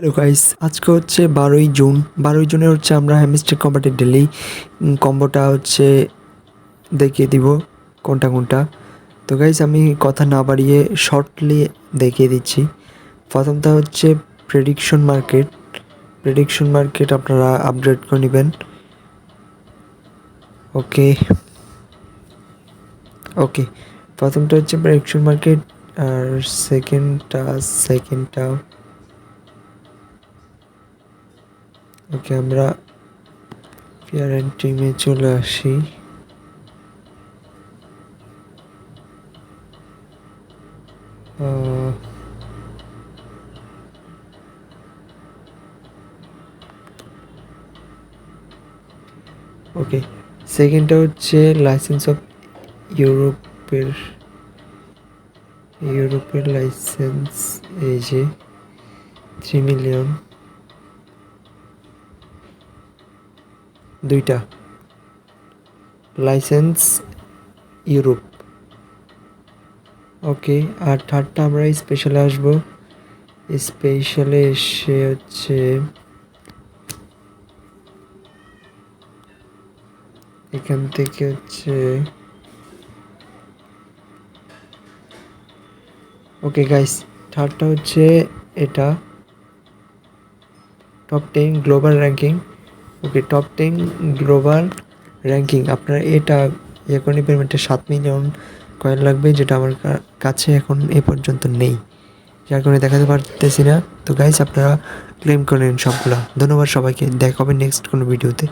Hello guys, আজকে হচ্ছে 12ই June. 12ই জুনে হচ্ছে আমরা হ্যামস্টার কম্বাটের ডেলি কম্বোটা হচ্ছে দেখিয়ে দিব কোনটা কোনটা। তো গাইস, আমি কথা না বাড়িয়ে শর্টলি দেখিয়ে দিচ্ছি। প্রথমটা হচ্ছে প্রেডিকশন মার্কেট আপনারা আপডেট করে নেবেন। ওকে ওকে প্রথমটা হচ্ছে প্রেডিকশন মার্কেট, আর সেকেন্ডটা ওকে। আমরা পেয়ার অ্যান্ড টিমে চলে আসি। ওকে, সেকেন্ডটা হচ্ছে লাইসেন্স অফ ইউরোপের ইউরোপের লাইসেন্স, এই যে 3 মিলিয়ন, দুইটা লাইসেন্স ইউরোপ। ওকে, আর থার্ডটা আমরা স্পেশালে আসবো। স্পেশালে এসে হচ্ছে এখান থেকে হচ্ছে ওকে গাইস, থার্ডটা হচ্ছে এটা টপ 10 গ্লোবাল র্যাঙ্কিং। ওকে, টপ 10 গ্লোবাল র্যাঙ্কিং আপনারা এটা এখনই পেমেন্টে 7 মিলিয়ন কয়েন লাগবে, যেটা আমার কাছে এখন এ পর্যন্ত নেই, যার কারণে দেখাতে পারতেছি না। তো গাইস, আপনারা ক্লেম করে নিন সবগুলা। ধন্যবাদ সবাইকে, দেখা হবে নেক্সট কোনো ভিডিওতে।